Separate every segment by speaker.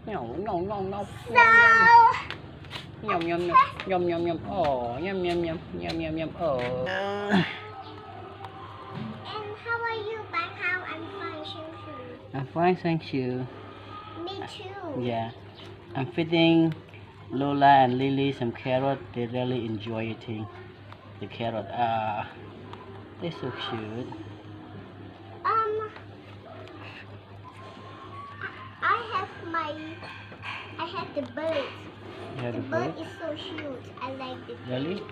Speaker 1: No, no, no, no.
Speaker 2: So,
Speaker 1: Yum, yum, yum, yum, yum, yum. Oh, yum, yum, yum, yum, yum, yum. Oh.
Speaker 2: and how are you, Bang? How I'm fine, thank you.
Speaker 1: I'm fine, thank you.
Speaker 2: Me too.
Speaker 1: Yeah, I'm feeding Lola and Lily some carrot. They really enjoy eating the carrot. Ah, they're so cute.
Speaker 2: I have the bird.
Speaker 1: You have
Speaker 2: The
Speaker 1: the
Speaker 2: bird
Speaker 1: bird?
Speaker 2: is so cute. I like the bird.
Speaker 1: Really?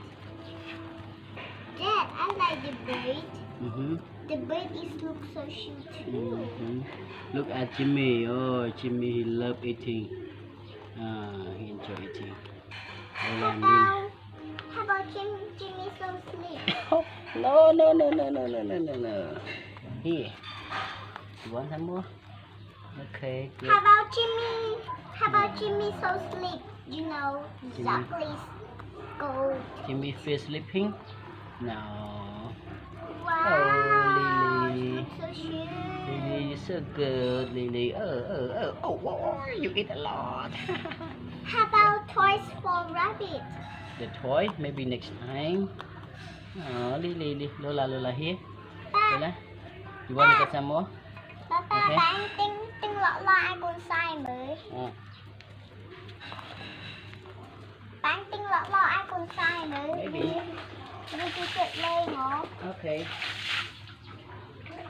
Speaker 2: Dad, I like the bird.
Speaker 1: Mm-hmm.
Speaker 2: The bird is look so cute too.
Speaker 1: Mm-hmm. Look at Jimmy. Oh, Jimmy, he love eating. He enjoy eating. Lola and Lily.
Speaker 2: How about Jimmy so sleep?
Speaker 1: Oh, no, no, no, no, no, no, no, no, no. Here. You want some more? Okay, good.
Speaker 2: How about Jimmy? How about Jimmy so sleep? You know, exactly. Go.
Speaker 1: Jimmy feel sleeping? No.
Speaker 2: Wow.
Speaker 1: Oh, Lily.
Speaker 2: So cute.
Speaker 1: Lily, you're so good, Lily. Oh, you eat a lot.
Speaker 2: How about toys for rabbit?
Speaker 1: The toy, maybe next time. Oh, Lily, Lola here. Lola, you want to get some more?
Speaker 2: Papa,
Speaker 1: Okay.
Speaker 2: bán tiếng lọ ai con sai mới. Bán tiếng lọ ai con sai mới.
Speaker 1: Maybe.
Speaker 2: Đi trượt lên hả?
Speaker 1: Okay.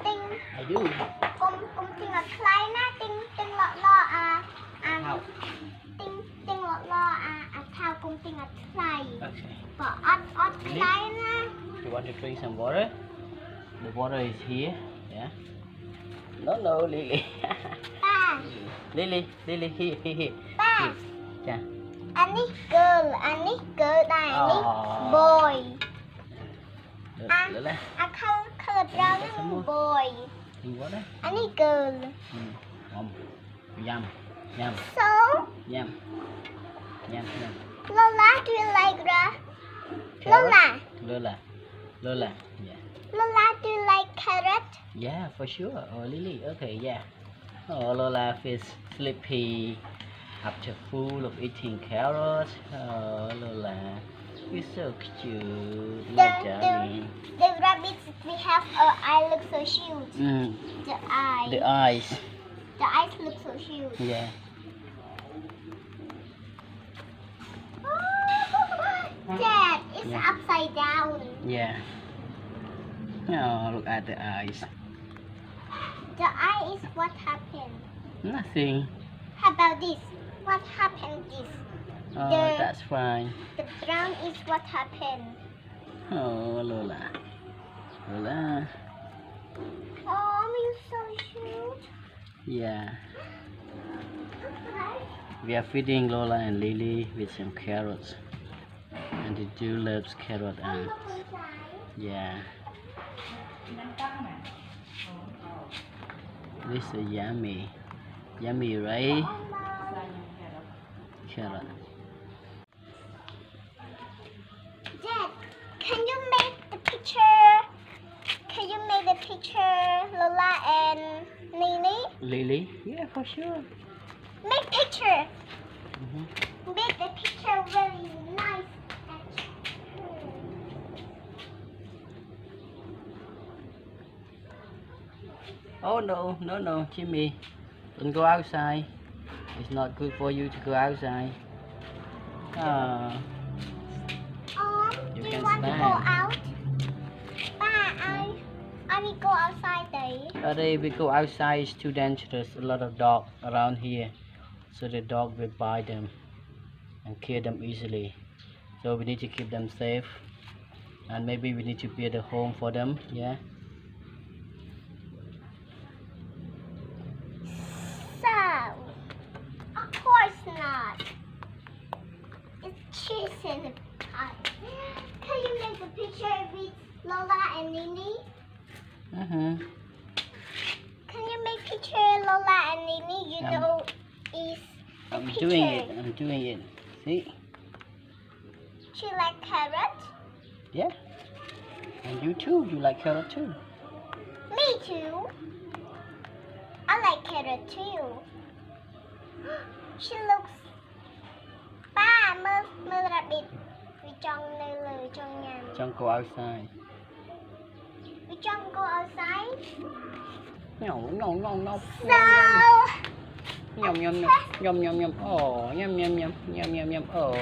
Speaker 2: Tiếng
Speaker 1: I do.
Speaker 2: Con tiếng là clay na tiếng lọ
Speaker 1: How?
Speaker 2: tiếng lọ thao con tiếng là clay.
Speaker 1: Okay.
Speaker 2: But ớt clay na.
Speaker 1: You want to drink some water? The water is here. Yeah. No, Lily.
Speaker 2: Ba.
Speaker 1: Lily, here.
Speaker 2: Ba.
Speaker 1: Yeah.
Speaker 2: Anh ấy girl đây, anh ấy boy.
Speaker 1: Lola.
Speaker 2: Color brown is boy.
Speaker 1: Drink water.
Speaker 2: Anh ấy girl.
Speaker 1: Yum.
Speaker 2: So,
Speaker 1: Yum.
Speaker 2: Lola, do you like that?
Speaker 1: Lola. Yeah.
Speaker 2: Lola, do you like carrot?
Speaker 1: Yeah, for sure. Oh, Lily. Okay, yeah. Oh, Lola feels sleepy after full of eating carrots. Oh, Lola, you're so cute. Darling.
Speaker 2: The rabbits we have eye look so cute. The eyes.
Speaker 1: The eyes.
Speaker 2: The eyes look so cute.
Speaker 1: Yeah.
Speaker 2: Dad, it's upside down.
Speaker 1: Yeah. Oh, look at the eyes.
Speaker 2: The eye is what happened.
Speaker 1: Nothing.
Speaker 2: How about this? What happened this?
Speaker 1: Oh, that's fine.
Speaker 2: The brown is what happened.
Speaker 1: Oh, Lola.
Speaker 2: Oh, you're so cute.
Speaker 1: Yeah. We are feeding Lola and Lily with some carrots. And they do loves carrot and yeah. This is yummy. Yummy, right? Carrot.
Speaker 2: Dad, can you make the picture? Can you make the picture, Lola and Lily?
Speaker 1: Lily? Yeah, for sure.
Speaker 2: Make picture.
Speaker 1: Mm-hmm.
Speaker 2: Make the picture very nice.
Speaker 1: Oh no, Jimmy. Don't go outside. It's not good for you to go outside. You
Speaker 2: Do you
Speaker 1: can
Speaker 2: want to
Speaker 1: stand.
Speaker 2: go out? I will go outside there.
Speaker 1: If we go outside, it's too dangerous. A lot of dogs around here. So the dog will bite them and kill them easily. So we need to keep them safe. And maybe we need to build a home for them. Yeah.
Speaker 2: So, of course not. It's cheese in the pot. Can you make a picture with Lola and Lily? Can you make picture Lola and Lily? You know, is
Speaker 1: I'm doing it. See?
Speaker 2: She like carrot?
Speaker 1: Yeah. And you too. You like carrot too.
Speaker 2: Me too. I like carrot too. She looks ป้ามือระบิดวิจองเลยจองยาม
Speaker 1: Don't go outside.
Speaker 2: วิจอง go outside
Speaker 1: No, no, no, no.
Speaker 2: so
Speaker 1: Yum, yum, yum. Yum, yum, yum. Oh, yum, yum, yum. Yum, yum, yum. Oh.